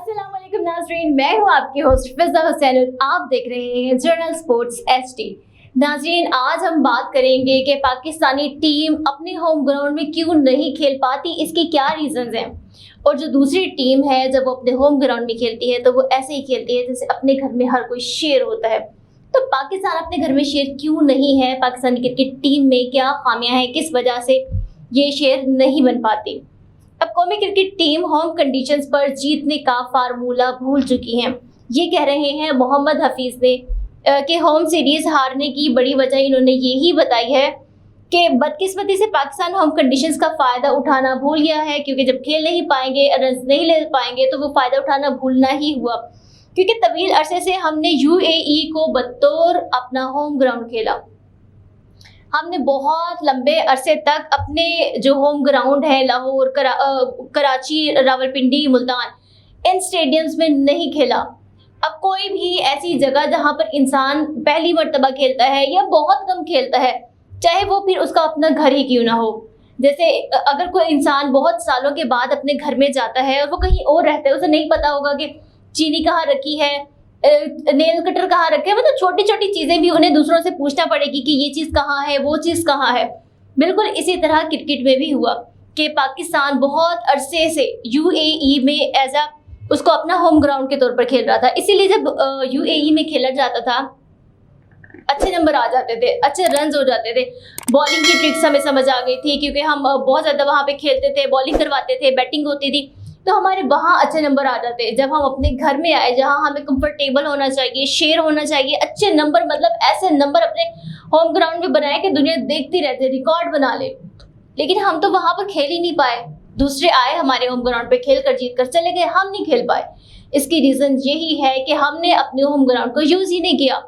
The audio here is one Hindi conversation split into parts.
अस्सलाम वालेकुम नाज़रीन, मैं हूँ आपकी होस्ट फिज़ा हुसैन और आप देख रहे हैं जर्नल स्पोर्ट्स एचडी। नाज़रीन, आज हम बात करेंगे कि पाकिस्तानी टीम अपने होम ग्राउंड में क्यों नहीं खेल पाती, इसके क्या रीजंस हैं। और जो दूसरी टीम है जब वो अपने होम ग्राउंड में खेलती है तो वो ऐसे ही खेलती है जैसे अपने घर में हर कोई शेर होता है। तो पाकिस्तान अपने घर में शेर क्यों नहीं है? पाकिस्तानी क्रिकेट टीम में क्या खामियां हैं, किस वजह से ये शेर नहीं बन पाती? अब कौमी क्रिकेट टीम होम कंडीशंस पर जीतने का फार्मूला भूल चुकी है, ये कह रहे हैं मोहम्मद हफीज ने कि होम सीरीज हारने की बड़ी वजह इन्होंने यही बताई है कि बदकिस्मती से पाकिस्तान होम कंडीशंस का फ़ायदा उठाना भूल गया है, क्योंकि जब खेल नहीं पाएंगे, रन नहीं ले पाएंगे तो वो फ़ायदा उठाना भूलना ही हुआ। क्योंकि तवील अरसे से हमने यूएई को बतौर अपना होम ग्राउंड खेला। हमने बहुत लंबे अरसे तक अपने जो होम ग्राउंड है लाहौर, कराची, रावलपिंडी, मुल्तान, इन स्टेडियम्स में नहीं खेला। अब कोई भी ऐसी जगह जहां पर इंसान पहली मर्तबा खेलता है या बहुत कम खेलता है, चाहे वो फिर उसका अपना घर ही क्यों ना हो, जैसे अगर कोई इंसान बहुत सालों के बाद अपने घर में जाता है और वो कहीं और रहता है, उसे नहीं पता होगा कि चीनी कहाँ रखी है, नेल कटर कहाँ रखे, मतलब छोटी छोटी चीज़ें भी उन्हें दूसरों से पूछना पड़ेगी कि ये चीज़ कहाँ है, वो चीज़ कहाँ है। बिल्कुल इसी तरह क्रिकेट में भी हुआ कि पाकिस्तान बहुत अरसे से यूएई में एज अ उसको अपना होम ग्राउंड के तौर पर खेल रहा था। इसीलिए जब यूएई में खेला जाता था अच्छे नंबर आ जाते थे, अच्छे रन हो जाते थे, बॉलिंग की ट्रिक्स हमें समझ आ गई थी क्योंकि हम बहुत ज़्यादा वहाँ पे खेलते थे, बॉलिंग करवाते थे, बैटिंग होती थी, तो हमारे वहाँ अच्छे नंबर आ जाते। जब हम अपने घर में आए जहाँ हमें कंफर्टेबल होना चाहिए, शेर होना चाहिए, अच्छे नंबर, मतलब ऐसे नंबर अपने होम ग्राउंड में बनाए कि दुनिया देखती रहती, रिकॉर्ड बना ले, लेकिन हम तो वहाँ पर खेल ही नहीं पाए। दूसरे आए हमारे होम ग्राउंड पे, खेल कर जीत कर चले गए, हम नहीं खेल पाए। इसकी रीज़न यही है कि हमने अपने होम ग्राउंड को यूज़ ही नहीं किया।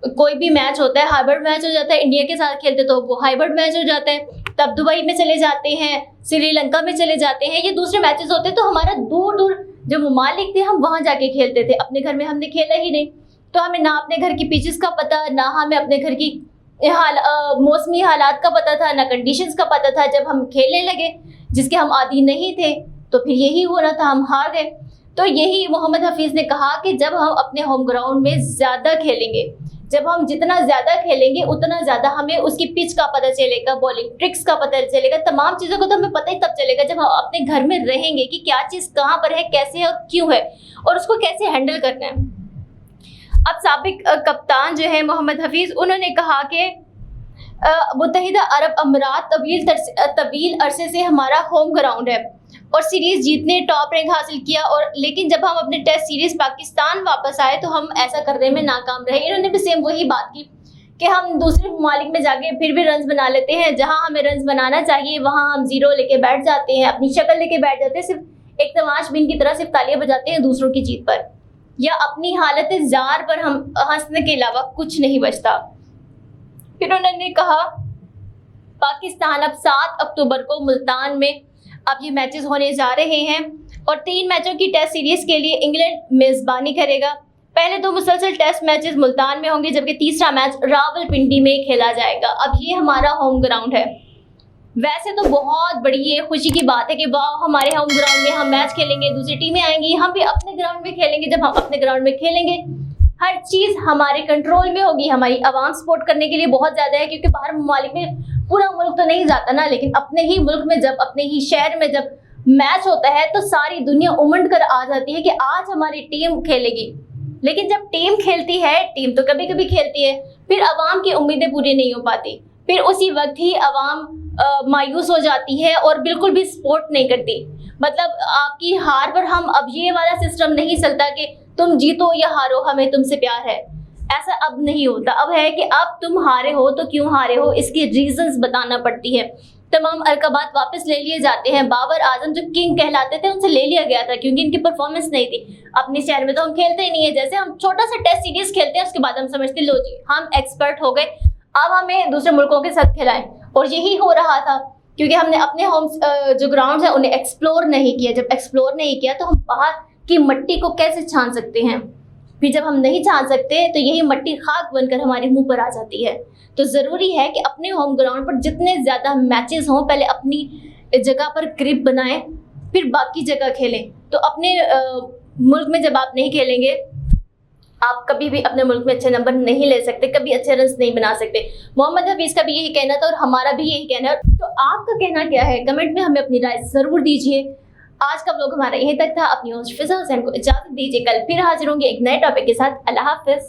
कोई भी मैच होता है, हाइब्रिड मैच हो जाता है, इंडिया के साथ खेलते तो वो हाइब्रिड मैच हो जाता है, तब दुबई में चले जाते हैं, श्रीलंका में चले जाते हैं, ये दूसरे मैचेस होते हैं, तो हमारा दूर दूर जो ममालिक थे हम वहाँ जाके खेलते थे, अपने घर में हमने खेला ही नहीं। तो हमें ना अपने घर की पिचेस का पता, ना हमें अपने घर की मौसमी हालात का पता था, ना कंडीशंस का पता था। जब हम खेलने लगे जिसके हम आदी नहीं थे तो फिर यही हो रहा था, हम हार गए। तो यही मोहम्मद हफीज़ ने कहा कि जब हम अपने होम ग्राउंड में ज़्यादा खेलेंगे, जब हम जितना ज़्यादा खेलेंगे उतना ज़्यादा हमें उसकी पिच का पता चलेगा, बॉलिंग ट्रिक्स का पता चलेगा, तमाम चीज़ों को तो हमें पता ही तब चलेगा जब हम अपने घर में रहेंगे कि क्या चीज़ कहाँ पर है, कैसे है और क्यों है, और उसको कैसे हैंडल करना है। अब साबिक कप्तान जो है मोहम्मद हफीज़, उन्होंने कहा कि मुत्तहिदा अरब अमीरात तवील अरसे से हमारा होम ग्राउंड है और सीरीज़ जीतने टॉप रैंक हासिल किया, और लेकिन जब हम अपने टेस्ट सीरीज़ पाकिस्तान वापस आए तो हम ऐसा करने में नाकाम रहे। इन्होंने भी सेम वही बात की कि हम दूसरे ममालिक में जाके फिर भी रन्स बना लेते हैं, जहां हमें रन्स बनाना चाहिए वहां हम जीरो लेके बैठ जाते हैं, अपनी शक्ल लेके बैठ जाते हैं, सिर्फ एक तमाशबीन की तरह सिर्फ तालियां बजाते हैं दूसरों की जीत पर, या अपनी हालत जार पर हम हंसने के अलावा कुछ नहीं बचता। फिर उन्होंने कहा पाकिस्तान अब 7 अक्टूबर को मुल्तान में अब ये मैचेस होने जा रहे हैं और 3 मैचों की टेस्ट सीरीज के लिए इंग्लैंड मेज़बानी करेगा। पहले 2 मुसलसल टेस्ट मैचेस मुल्तान में होंगे, जबकि तीसरा मैच रावलपिंडी में खेला जाएगा। अब ये हमारा होम ग्राउंड है। वैसे तो बहुत बड़ी ये खुशी की बात है कि वाह, हमारे होम ग्राउंड में हम मैच खेलेंगे, दूसरी टीमें आएंगी, हम भी अपने ग्राउंड में खेलेंगे। जब हम अपने ग्राउंड में खेलेंगे हर चीज़ हमारे कंट्रोल में होगी। हमारी आवाम सपोर्ट करने के लिए बहुत ज़्यादा है, क्योंकि बाहर ममालिक में पूरा मुल्क तो नहीं जाता ना, लेकिन अपने ही मुल्क में जब, अपने ही शहर में जब मैच होता है तो सारी दुनिया उमड़ कर आ जाती है कि आज हमारी टीम खेलेगी। लेकिन जब टीम खेलती है, टीम तो कभी कभी खेलती है, फिर अवाम की उम्मीदें पूरी नहीं हो पाती, फिर उसी वक्त ही अवाम मायूस हो जाती है और बिल्कुल भी सपोर्ट नहीं करती। मतलब आपकी हार पर हम अब ये वाला सिस्टम नहीं चलता कि तुम जीतो या हारो हमें तुमसे प्यार है, ऐसा अब नहीं होता। अब है कि अब तुम हारे हो तो क्यों हारे हो, इसकी रीजंस बताना पड़ती है। तमाम अलकाबात वापस ले लिए जाते हैं। बाबर आजम जो किंग कहलाते थे उनसे ले लिया गया था क्योंकि इनकी परफॉर्मेंस नहीं थी। अपने शहर में तो हम खेलते ही नहीं है, जैसे हम छोटा सा टेस्ट सीरीज खेलते हैं उसके बाद हम समझते लो जी हम एक्सपर्ट हो गए, अब हमें दूसरे मुल्कों के साथ खिलाएं। और यही हो रहा था क्योंकि हमने अपने होम जो ग्राउंड है उन्हें एक्सप्लोर नहीं किया। जब एक्सप्लोर नहीं किया तो हम बाहर की मिट्टी को कैसे छान सकते हैं, फिर जब हम नहीं छान सकते तो यही मिट्टी खाक बनकर हमारे मुंह पर आ जाती है। तो ज़रूरी है कि अपने होम ग्राउंड पर जितने ज़्यादा मैचेस हों पहले अपनी जगह पर ग्रिप बनाएं, फिर बाकी जगह खेलें। तो अपने मुल्क में जब आप नहीं खेलेंगे, आप कभी भी अपने मुल्क में अच्छे नंबर नहीं ले सकते, कभी अच्छे रन नहीं बना सकते। मोहम्मद हफीज का भी यही कहना था और हमारा भी यही कहना है। तो आपका कहना क्या है, कमेंट में हमें अपनी राय जरूर दीजिए। आज का व्लॉग हमारा यहीं तक था। अपनी होस्ट फिजा हुसैन को इजाजत दीजिए, कल फिर हाजिर होंगे एक नए टॉपिक के साथ। अल्लाह हाफिज।